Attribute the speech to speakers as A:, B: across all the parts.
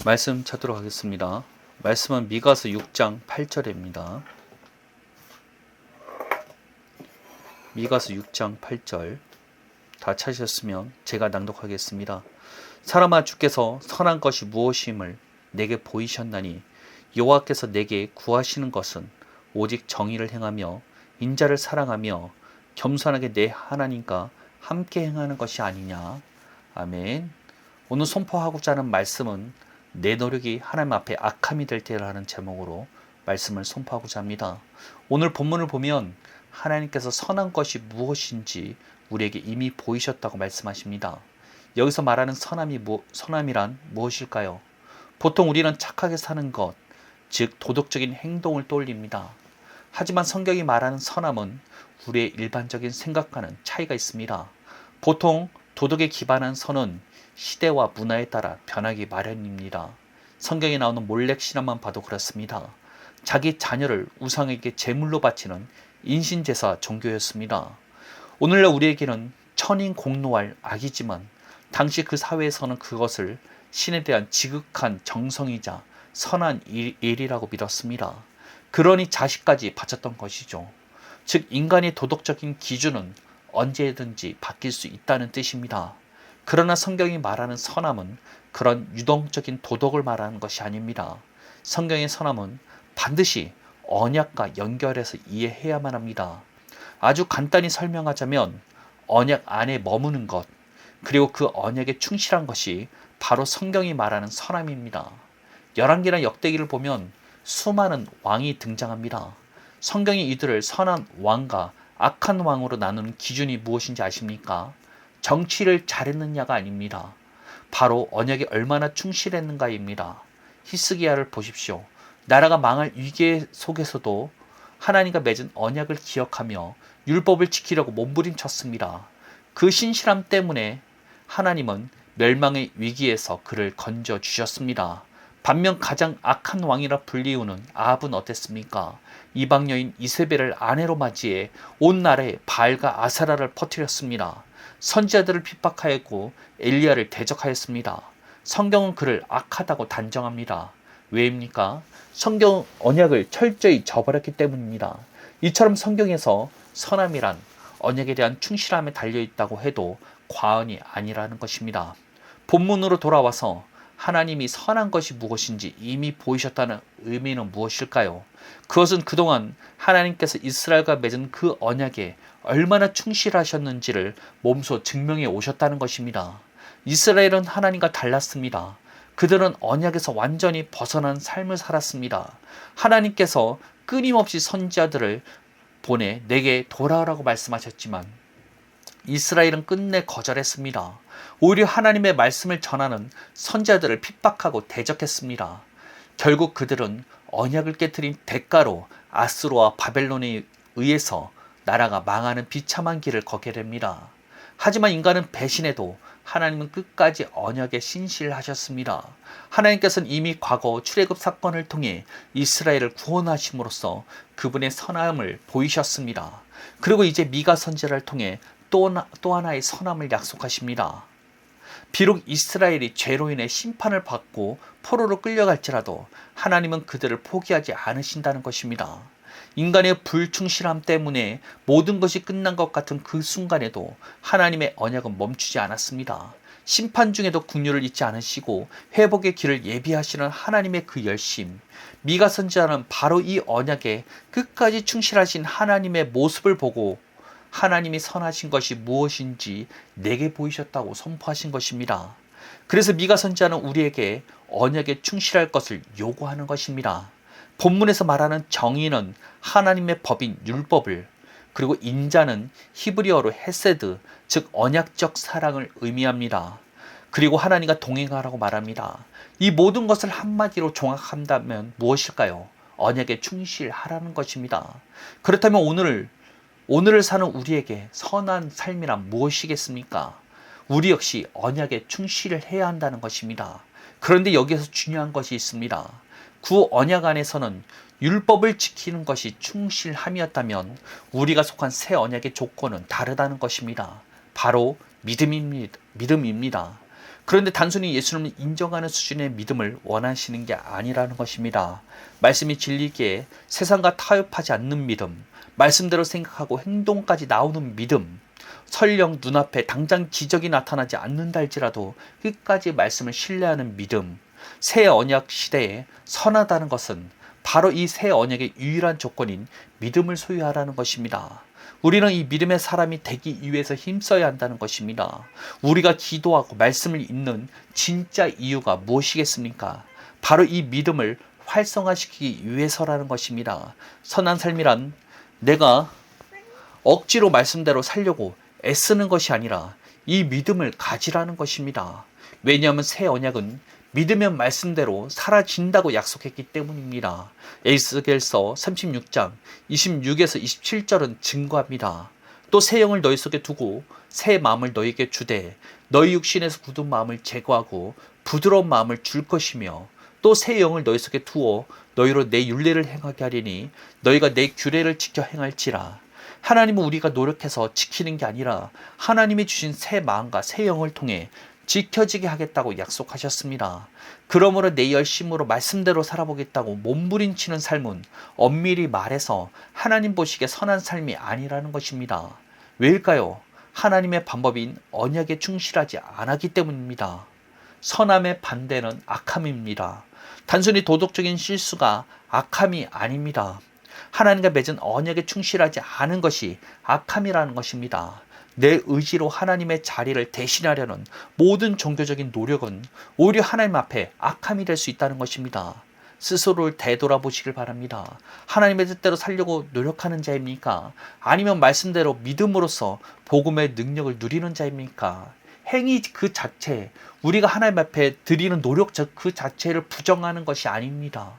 A: 말씀 찾도록 하겠습니다. 말씀은 미가서 6장 8절입니다. 미가서 6장 8절 다 찾으셨으면 제가 낭독하겠습니다. 사람아, 주께서 선한 것이 무엇임을 내게 보이셨나니 여호와께서 내게 구하시는 것은 오직 정의를 행하며 인자를 사랑하며 겸손하게 내 하나님과 함께 행하는 것이 아니냐. 아멘. 오늘 선포하고자 하는 말씀은 내 노력이 하나님 앞에 악함이 될 때라는 제목으로 말씀을 선포하고자 합니다. 오늘 본문을 보면 하나님께서 선한 것이 무엇인지 우리에게 이미 보이셨다고 말씀하십니다. 여기서 말하는 선함이란 무엇일까요? 보통 우리는 착하게 사는 것, 즉 도덕적인 행동을 떠올립니다. 하지만 성경이 말하는 선함은 우리의 일반적인 생각과는 차이가 있습니다. 보통 도덕에 기반한 선은 시대와 문화에 따라 변하기 마련입니다. 성경에 나오는 몰렉 신화만 봐도 그렇습니다. 자기 자녀를 우상에게 제물로 바치는 인신제사 종교였습니다. 오늘날 우리에게는 천인공노할 악이지만 당시 그 사회에서는 그것을 신에 대한 지극한 정성이자 선한 일이라고 믿었습니다. 그러니 자식까지 바쳤던 것이죠. 즉 인간의 도덕적인 기준은 언제든지 바뀔 수 있다는 뜻입니다. 그러나 성경이 말하는 선함은 그런 유동적인 도덕을 말하는 것이 아닙니다. 성경의 선함은 반드시 언약과 연결해서 이해해야만 합니다. 아주 간단히 설명하자면 언약 안에 머무는 것, 그리고 그 언약에 충실한 것이 바로 성경이 말하는 선함입니다. 열왕기나 역대기를 보면 수많은 왕이 등장합니다. 성경이 이들을 선한 왕과 악한 왕으로 나누는 기준이 무엇인지 아십니까? 정치를 잘했느냐가 아닙니다. 바로 언약에 얼마나 충실했는가입니다. 히스기야를 보십시오. 나라가 망할 위기 속에서도 하나님과 맺은 언약을 기억하며 율법을 지키려고 몸부림쳤습니다. 그 신실함 때문에 하나님은 멸망의 위기에서 그를 건져주셨습니다. 반면 가장 악한 왕이라 불리우는 아합은 어땠습니까? 이방 여인 이세벨을 아내로 맞이해 온 나라에 바알과 아세라를 퍼뜨렸습니다. 선지자들을 핍박하였고 엘리야를 대적하였습니다. 성경은 그를 악하다고 단정합니다. 왜입니까? 성경 언약을 철저히 저버렸기 때문입니다. 이처럼 성경에서 선함이란 언약에 대한 충실함에 달려있다고 해도 과언이 아니라는 것입니다. 본문으로 돌아와서 하나님이 선한 것이 무엇인지 이미 보이셨다는 의미는 무엇일까요? 그것은 그동안 하나님께서 이스라엘과 맺은 그 언약에 얼마나 충실하셨는지를 몸소 증명해 오셨다는 것입니다. 이스라엘은 하나님과 달랐습니다. 그들은 언약에서 완전히 벗어난 삶을 살았습니다. 하나님께서 끊임없이 선지자들을 보내 내게 돌아오라고 말씀하셨지만 이스라엘은 끝내 거절했습니다. 오히려 하나님의 말씀을 전하는 선지자들을 핍박하고 대적했습니다. 결국 그들은 언약을 깨뜨린 대가로 아수르와 바벨론에 의해서 나라가 망하는 비참한 길을 걷게 됩니다. 하지만 인간은 배신해도 하나님은 끝까지 언약에 신실하셨습니다. 하나님께서는 이미 과거 출애굽 사건을 통해 이스라엘을 구원하심으로써 그분의 선함을 보이셨습니다. 그리고 이제 미가 선지자를 통해 또 하나의 선함을 약속하십니다. 비록 이스라엘이 죄로 인해 심판을 받고 포로로 끌려갈지라도 하나님은 그들을 포기하지 않으신다는 것입니다. 인간의 불충실함 때문에 모든 것이 끝난 것 같은 그 순간에도 하나님의 언약은 멈추지 않았습니다. 심판 중에도 긍휼을 잊지 않으시고 회복의 길을 예비하시는 하나님의 그 열심, 미가 선지자는 바로 이 언약에 끝까지 충실하신 하나님의 모습을 보고 하나님이 선하신 것이 무엇인지 내게 보이셨다고 선포하신 것입니다. 그래서 미가 선지자는 우리에게 언약에 충실할 것을 요구하는 것입니다. 본문에서 말하는 정의는 하나님의 법인 율법을, 그리고 인자는 히브리어로 헤세드, 즉 언약적 사랑을 의미합니다. 그리고 하나님과 동행하라고 말합니다. 이 모든 것을 한마디로 종합한다면 무엇일까요? 언약에 충실하라는 것입니다. 그렇다면 오늘을 사는 우리에게 선한 삶이란 무엇이겠습니까? 우리 역시 언약에 충실을 해야 한다는 것입니다. 그런데 여기에서 중요한 것이 있습니다. 그 언약 안에서는 율법을 지키는 것이 충실함이었다면 우리가 속한 새 언약의 조건은 다르다는 것입니다. 바로 믿음입니다. 그런데 단순히 예수님을 인정하는 수준의 믿음을 원하시는 게 아니라는 것입니다. 말씀이 진리기에 세상과 타협하지 않는 믿음, 말씀대로 생각하고 행동까지 나오는 믿음, 설령 눈앞에 당장 기적이 나타나지 않는다 할지라도 끝까지 말씀을 신뢰하는 믿음, 새 언약 시대에 선하다는 것은 바로 이 새 언약의 유일한 조건인 믿음을 소유하라는 것입니다. 우리는 이 믿음의 사람이 되기 위해서 힘써야 한다는 것입니다. 우리가 기도하고 말씀을 읽는 진짜 이유가 무엇이겠습니까? 바로 이 믿음을 활성화시키기 위해서라는 것입니다. 선한 삶이란 내가 억지로 말씀대로 살려고 애쓰는 것이 아니라 이 믿음을 가지라는 것입니다. 왜냐하면 새 언약은 믿으면 말씀대로 사라진다고 약속했기 때문입니다. 에스겔서 36장 26에서 27절은 증거합니다. 또 새 영을 너희 속에 두고 새 마음을 너희에게 주되 너희 육신에서 굳은 마음을 제거하고 부드러운 마음을 줄 것이며 또 새 영을 너희 속에 두어 너희로 내 율례를 행하게 하리니 너희가 내 규례를 지켜 행할지라. 하나님은 우리가 노력해서 지키는 게 아니라 하나님이 주신 새 마음과 새 영을 통해 지켜지게 하겠다고 약속하셨습니다. 그러므로 내 열심으로 말씀대로 살아보겠다고 몸부림치는 삶은 엄밀히 말해서 하나님 보시기에 선한 삶이 아니라는 것입니다. 왜일까요? 하나님의 방법인 언약에 충실하지 않았기 때문입니다. 선함의 반대는 악함입니다. 단순히 도덕적인 실수가 악함이 아닙니다. 하나님과 맺은 언약에 충실하지 않은 것이 악함이라는 것입니다. 내 의지로 하나님의 자리를 대신하려는 모든 종교적인 노력은 오히려 하나님 앞에 악함이 될 수 있다는 것입니다. 스스로를 되돌아보시길 바랍니다. 하나님의 뜻대로 살려고 노력하는 자입니까? 아니면 말씀대로 믿음으로써 복음의 능력을 누리는 자입니까? 행위 그 자체, 우리가 하나님 앞에 드리는 노력 그 자체를 부정하는 것이 아닙니다.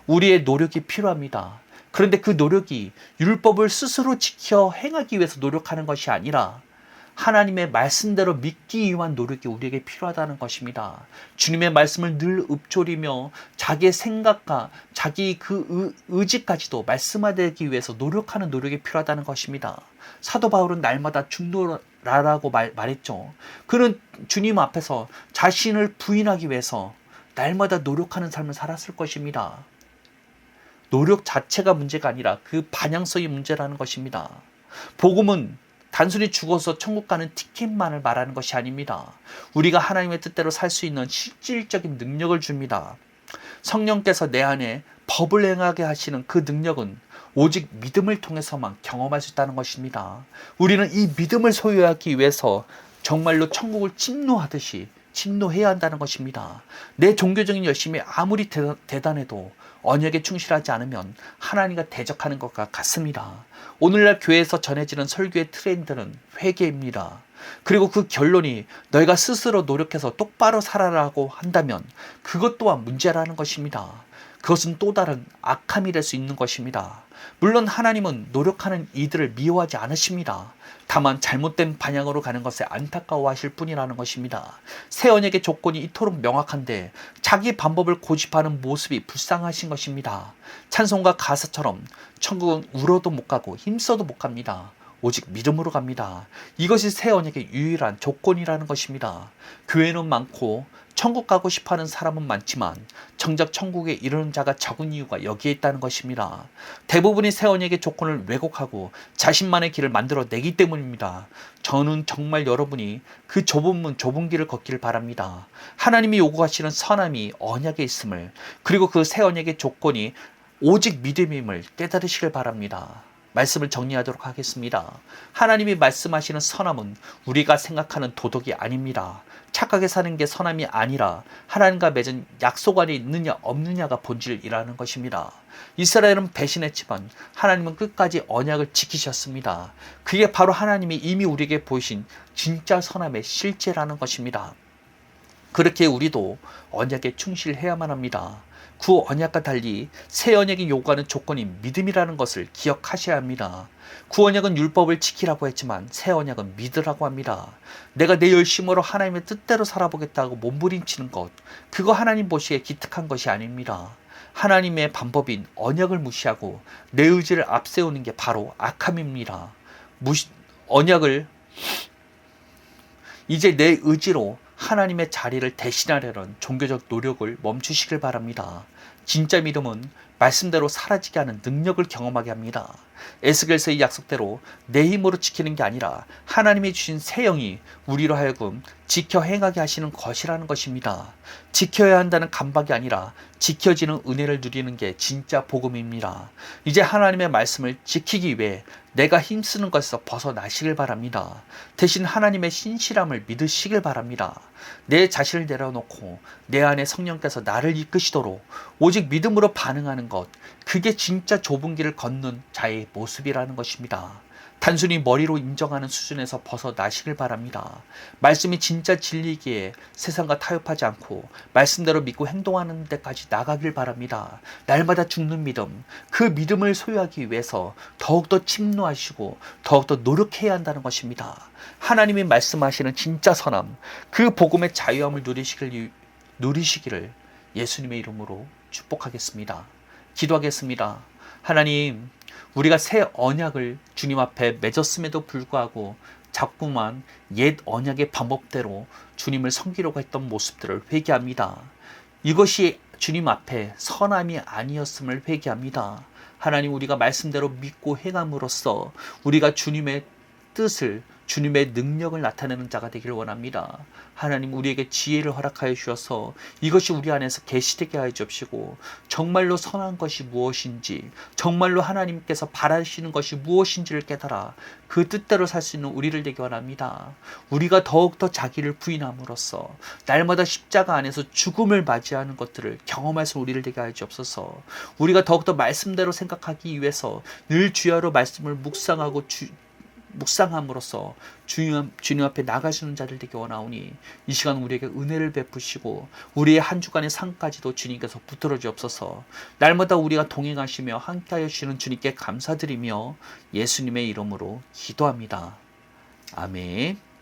A: 우리의 노력이 필요합니다. 그런데 그 노력이 율법을 스스로 지켜 행하기 위해서 노력하는 것이 아니라 하나님의 말씀대로 믿기 위한 노력이 우리에게 필요하다는 것입니다. 주님의 말씀을 늘 읊조리며 자기의 생각과 자기 그 의지까지도 말씀화되기 위해서 노력하는 노력이 필요하다는 것입니다. 사도 바울은 날마다 중노라라고 말했죠. 그는 주님 앞에서 자신을 부인하기 위해서 날마다 노력하는 삶을 살았을 것입니다. 노력 자체가 문제가 아니라 그 방향성이 문제라는 것입니다. 복음은 단순히 죽어서 천국 가는 티켓만을 말하는 것이 아닙니다. 우리가 하나님의 뜻대로 살 수 있는 실질적인 능력을 줍니다. 성령께서 내 안에 법을 행하게 하시는 그 능력은 오직 믿음을 통해서만 경험할 수 있다는 것입니다. 우리는 이 믿음을 소유하기 위해서 정말로 천국을 침노하듯이 침노해야 한다는 것입니다. 내 종교적인 열심이 아무리 대단해도 언약에 충실하지 않으면 하나님과 대적하는 것과 같습니다. 오늘날 교회에서 전해지는 설교의 트렌드는 회개입니다. 그리고 그 결론이 너희가 스스로 노력해서 똑바로 살아라고 한다면 그것 또한 문제라는 것입니다. 그것은 또 다른 악함이 될 수 있는 것입니다. 물론 하나님은 노력하는 이들을 미워하지 않으십니다. 다만 잘못된 방향으로 가는 것에 안타까워하실 뿐이라는 것입니다. 새 언약의 조건이 이토록 명확한데 자기 방법을 고집하는 모습이 불쌍하신 것입니다. 찬송가 가사처럼 천국은 울어도 못 가고 힘써도 못 갑니다. 오직 믿음으로 갑니다. 이것이 새 언약의 유일한 조건이라는 것입니다. 교회는 많고 천국 가고 싶어하는 사람은 많지만 정작 천국에 이르는 자가 적은 이유가 여기에 있다는 것입니다. 대부분이 새 언약의 조건을 왜곡하고 자신만의 길을 만들어내기 때문입니다. 저는 정말 여러분이 그 좁은 문 좁은 길을 걷기를 바랍니다. 하나님이 요구하시는 선함이 언약에 있음을, 그리고 그 새 언약의 조건이 오직 믿음임을 깨달으시길 바랍니다. 말씀을 정리하도록 하겠습니다. 하나님이 말씀하시는 선함은 우리가 생각하는 도덕이 아닙니다. 착하게 사는 게 선함이 아니라 하나님과 맺은 약속 안에 있느냐 없느냐가 본질이라는 것입니다. 이스라엘은 배신했지만 하나님은 끝까지 언약을 지키셨습니다. 그게 바로 하나님이 이미 우리에게 보이신 진짜 선함의 실제라는 것입니다. 그렇게 우리도 언약에 충실해야만 합니다. 그 언약과 달리 새 언약이 요구하는 조건이 믿음이라는 것을 기억하셔야 합니다. 그 언약은 율법을 지키라고 했지만 새 언약은 믿으라고 합니다. 내가 내 열심으로 하나님의 뜻대로 살아보겠다고 몸부림치는 것, 그거 하나님 보시기에 기특한 것이 아닙니다. 하나님의 방법인 언약을 무시하고 내 의지를 앞세우는 게 바로 악함입니다. 언약을 이제 내 의지로 하나님의 자리를 대신하려는 종교적 노력을 멈추시길 바랍니다. 진짜 믿음은 말씀대로 사라지게 하는 능력을 경험하게 합니다. 에스겔서의 약속대로 내 힘으로 지키는 게 아니라 하나님이 주신 새 영이 우리로 하여금 지켜 행하게 하시는 것이라는 것입니다. 지켜야 한다는 강박이 아니라 지켜지는 은혜를 누리는 게 진짜 복음입니다. 이제 하나님의 말씀을 지키기 위해 내가 힘쓰는 것에서 벗어나시길 바랍니다. 대신 하나님의 신실함을 믿으시길 바랍니다. 내 자신을 내려놓고 내 안에 성령께서 나를 이끄시도록 오직 믿음으로 반응하는 것, 그게 진짜 좁은 길을 걷는 자의 모습이라는 것입니다. 단순히 머리로 인정하는 수준에서 벗어나시길 바랍니다. 말씀이 진짜 진리이기에 세상과 타협하지 않고 말씀대로 믿고 행동하는 데까지 나가길 바랍니다. 날마다 죽는 믿음, 그 믿음을 소유하기 위해서 더욱더 침노하시고 더욱더 노력해야 한다는 것입니다. 하나님이 말씀하시는 진짜 선함, 그 복음의 자유함을 누리시기를 예수님의 이름으로 축복하겠습니다. 기도하겠습니다. 하나님, 우리가 새 언약을 주님 앞에 맺었음에도 불구하고 자꾸만 옛 언약의 방법대로 주님을 섬기려고 했던 모습들을 회개합니다. 이것이 주님 앞에 선함이 아니었음을 회개합니다. 하나님, 우리가 말씀대로 믿고 행함으로써 우리가 주님의 뜻을, 주님의 능력을 나타내는 자가 되기를 원합니다. 하나님, 우리에게 지혜를 허락하여 주셔서 이것이 우리 안에서 계시되게 하여 주옵시고, 정말로 선한 것이 무엇인지, 정말로 하나님께서 바라시는 것이 무엇인지를 깨달아 그 뜻대로 살 수 있는 우리를 되게 원합니다. 우리가 더욱더 자기를 부인함으로써 날마다 십자가 안에서 죽음을 맞이하는 것들을 경험할 수 우리를 되게 하여 주옵소서. 우리가 더욱더 말씀대로 생각하기 위해서 늘 주야로 말씀을 묵상함으로써 주님 앞에 나가시는 자들 되게 원하오니 이 시간 우리에게 은혜를 베푸시고 우리의 한 주간의 삶까지도 주님께서 붙들어 주옵소서. 날마다 우리가 동행하시며 함께하여 주시는 주님께 감사드리며 예수님의 이름으로 기도합니다. 아멘.